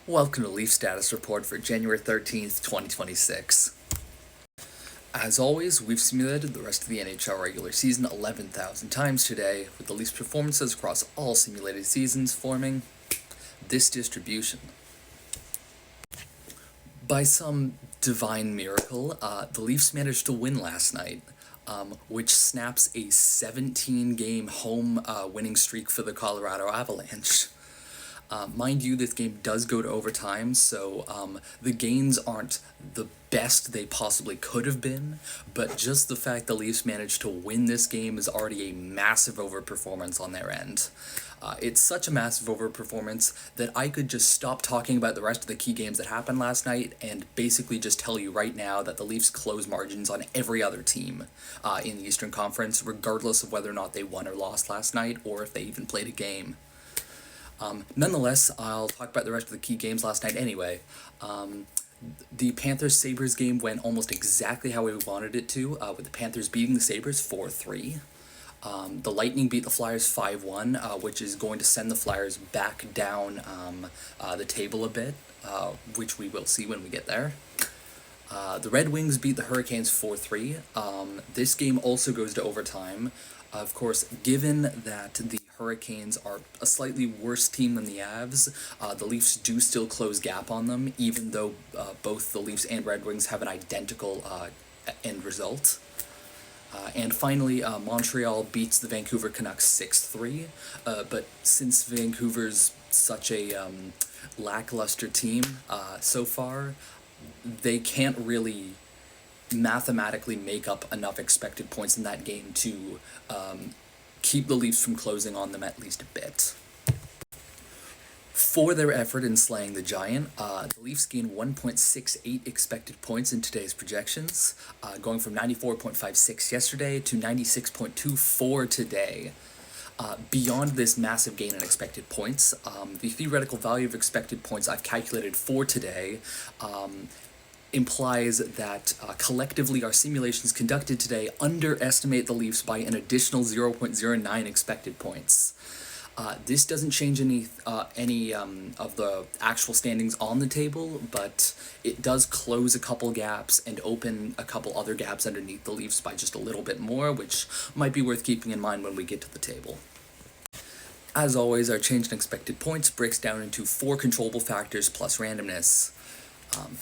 Welcome to Leaf Status Report for January 13th, 2026. As always, we've simulated the rest of the NHL regular season 11,000 times today, with the Leafs' performances across all simulated seasons forming this distribution. By some divine miracle, the Leafs managed to win last night, which snaps a 17-game home winning streak for the Colorado Avalanche. Mind you, this game does go to overtime, so the gains aren't the best they possibly could have been, but just the fact the Leafs managed to win this game is already a massive overperformance on their end. It's such a massive overperformance that I could just stop talking about the rest of the key games that happened last night and basically just tell you right now that the Leafs close margins on every other team in the Eastern Conference, regardless of whether or not they won or lost last night, or if they even played a game. Nonetheless, I'll talk about the rest of the key games last night anyway. The Panthers-Sabres game went almost exactly how we wanted it to, with the Panthers beating the Sabres 4-3. The Lightning beat the Flyers 5-1, which is going to send the Flyers back down the table a bit, which we will see when we get there. The Red Wings beat the Hurricanes 4-3. This game also goes to overtime. Of course, given that the Hurricanes are a slightly worse team than the Avs, the Leafs do still close gap on them, even though both the Leafs and Red Wings have an identical end result. And finally, Montreal beats the Vancouver Canucks 6-3, but since Vancouver's such a lackluster team so far, they can't really mathematically make up enough expected points in that game to keep the Leafs from closing on them at least a bit. For their effort in slaying the Giant, the Leafs gained 1.68 expected points in today's projections, going from 94.56 yesterday to 96.24 today. Beyond this massive gain in expected points, the theoretical value of expected points I've calculated for today implies that collectively our simulations conducted today underestimate the Leafs by an additional 0.09 expected points. This doesn't change any of the actual standings on the table, but it does close a couple gaps and open a couple other gaps underneath the Leafs by just a little bit more, which might be worth keeping in mind when we get to the table. As always, our change in expected points breaks down into 4 controllable factors plus randomness.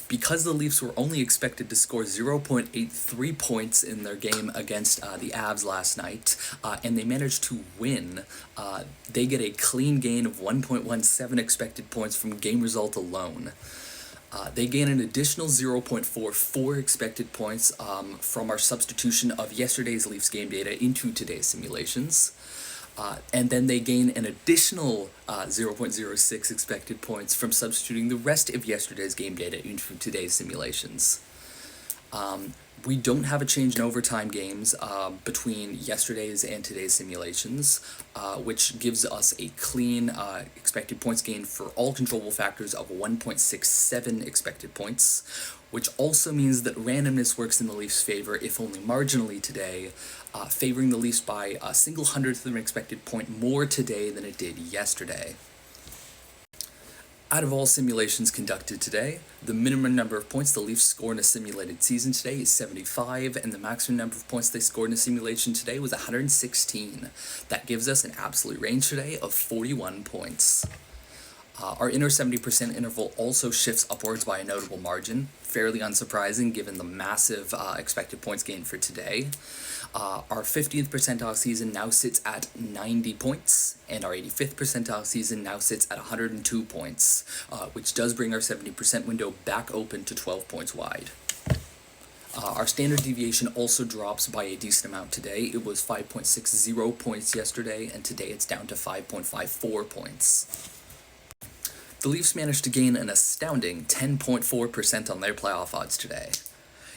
Because the Leafs were only expected to score 0.83 points in their game against the Avs last night, and they managed to win, they get a clean gain of 1.17 expected points from game result alone. They gain an additional 0.44 expected points from our substitution of yesterday's Leafs game data into today's simulations. And then they gain an additional 0.06 expected points from substituting the rest of yesterday's game data into today's simulations. We don't have a change in overtime games between yesterday's and today's simulations, which gives us a clean expected points gain for all controllable factors of 1.67 expected points, which also means that randomness works in the Leafs' favor, if only marginally today, favoring the Leafs by a single hundredth of an expected point more today than it did yesterday. Out of all simulations conducted today, the minimum number of points the Leafs score in a simulated season today is 75, and the maximum number of points they scored in a simulation today was 116. That gives us an absolute range today of 41 points. Our inner 70% interval also shifts upwards by a notable margin, fairly unsurprising given the massive expected points gain for today. Our 50th percentile season now sits at 90 points, and our 85th percentile season now sits at 102 points, which does bring our 70% window back open to 12 points wide. Our standard deviation also drops by a decent amount today. It was 5.60 points yesterday, and today it's down to 5.54 points. The Leafs managed to gain an astounding 10.4% on their playoff odds today.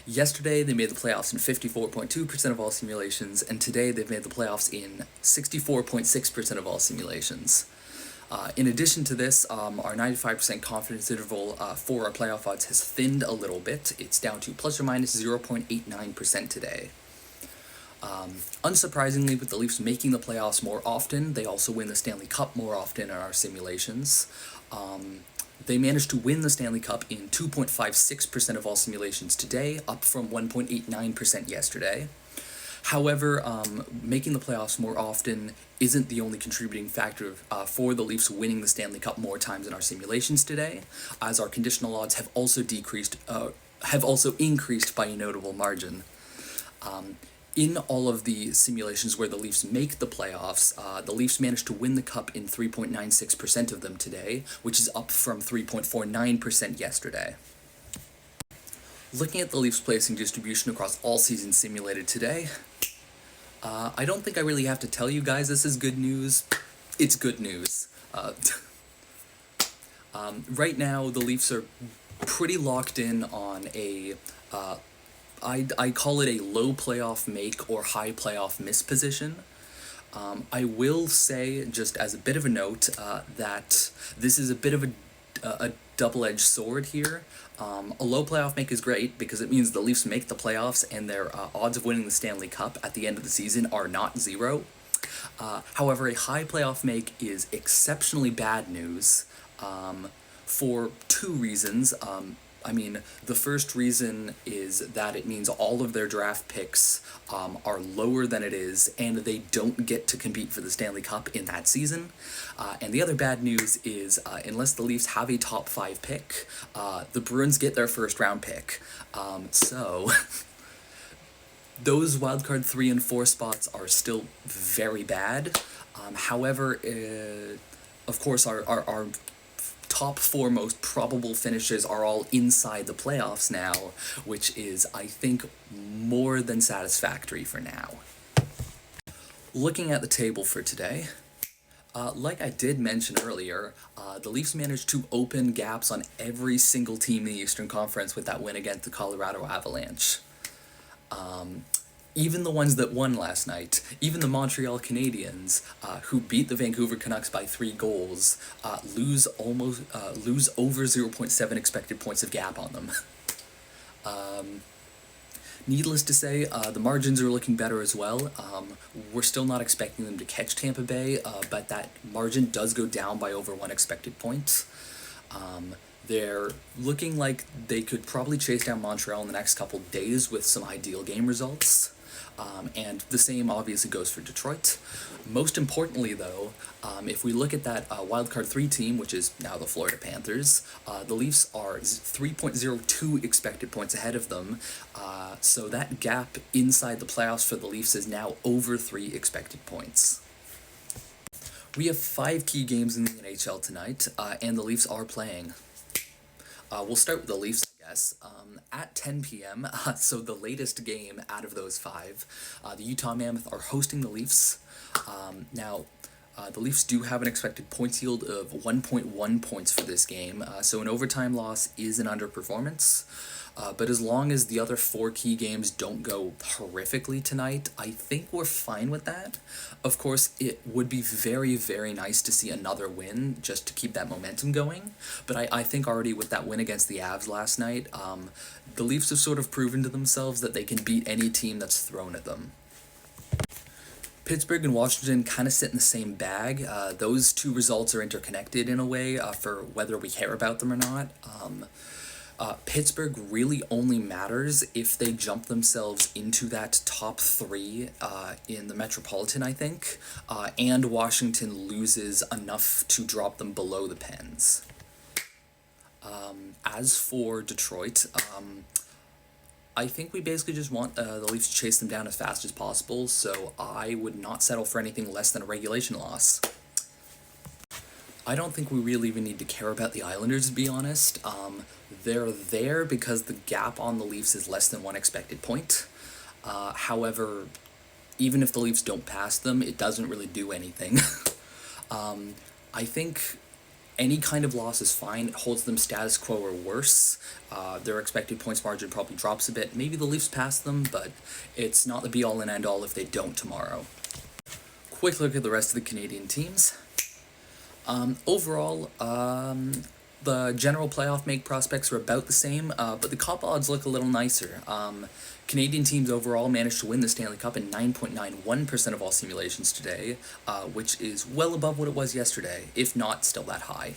Yesterday, they made the playoffs in 54.2% of all simulations, and today they've made the playoffs in 64.6% of all simulations. In addition to this, our 95% confidence interval for our playoff odds has thinned a little bit. It's down to plus or minus 0.89% today. Unsurprisingly, with the Leafs making the playoffs more often, they also win the Stanley Cup more often in our simulations. They managed to win the Stanley Cup in 2.56% of all simulations today, up from 1.89% yesterday. However, making the playoffs more often isn't the only contributing factor for the Leafs winning the Stanley Cup more times in our simulations today, as our conditional odds have also increased by a notable margin. In all of the simulations where the Leafs make the playoffs, the Leafs managed to win the Cup in 3.96% of them today, which is up from 3.49% yesterday. Looking at the Leafs' placing distribution across all seasons simulated today, I don't think I really have to tell you guys this is good news. It's good news. Right now, the Leafs are pretty locked in on a I call it a low playoff make or high playoff miss position. I will say, just as a bit of a note, that this is a bit of a double-edged sword here. A low playoff make is great because it means the Leafs make the playoffs and their odds of winning the Stanley Cup at the end of the season are not zero. However, a high playoff make is exceptionally bad news for two reasons. The first reason is that it means all of their draft picks are lower than it is, and they don't get to compete for the Stanley Cup in that season. And the other bad news is, unless the Leafs have a top 5 pick, the Bruins get their first round pick. So those wildcard 3 and 4 spots are still very bad. However, of course, our top 4 most probable finishes are all inside the playoffs now, which is, I think, more than satisfactory for now. Looking at the table for today, like I did mention earlier, the Leafs managed to open gaps on every single team in the Eastern Conference with that win against the Colorado Avalanche. Even the ones that won last night, even the Montreal Canadiens, who beat the Vancouver Canucks by 3 goals, lose over 0.7 expected points of gap on them. Needless to say, the margins are looking better as well. We're still not expecting them to catch Tampa Bay, but that margin does go down by over 1 expected point. They're looking like they could probably chase down Montreal in the next couple days with some ideal game results. And the same obviously goes for Detroit. Most importantly, though, if we look at that wildcard 3 team, which is now the Florida Panthers, the Leafs are 3.02 expected points ahead of them, so that gap inside the playoffs for the Leafs is now over 3 expected points. We have 5 key games in the NHL tonight, and the Leafs are playing. We'll start with the Leafs, I guess. At 10 p.m., so the latest game out of those 5, the Utah Mammoth are hosting the Leafs. Now, the Leafs do have an expected points yield of 1.1 points for this game, so an overtime loss is an underperformance. But as long as the other 4 key games don't go horrifically tonight, I think we're fine with that. Of course, it would be very, very nice to see another win just to keep that momentum going. But I think already with that win against the Avs last night, the Leafs have sort of proven to themselves that they can beat any team that's thrown at them. Pittsburgh and Washington kind of sit in the same bag. Those 2 results are interconnected in a way for whether we care about them or not. Pittsburgh really only matters if they jump themselves into that top 3 in the Metropolitan, I think, and Washington loses enough to drop them below the Pens. As for Detroit, I think we basically just want the Leafs to chase them down as fast as possible, so I would not settle for anything less than a regulation loss. I don't think we really even need to care about the Islanders, to be honest. They're there because the gap on the Leafs is less than 1 expected point. However, even if the Leafs don't pass them, it doesn't really do anything. I think any kind of loss is fine. It holds them status quo or worse. Their expected points margin probably drops a bit. Maybe the Leafs pass them, but it's not the be-all and end-all if they don't tomorrow. Quick look at the rest of the Canadian teams. Overall, the general playoff make prospects are about the same, but the Cup odds look a little nicer. Canadian teams overall managed to win the Stanley Cup in 9.91% of all simulations today, which is well above what it was yesterday, if not still that high.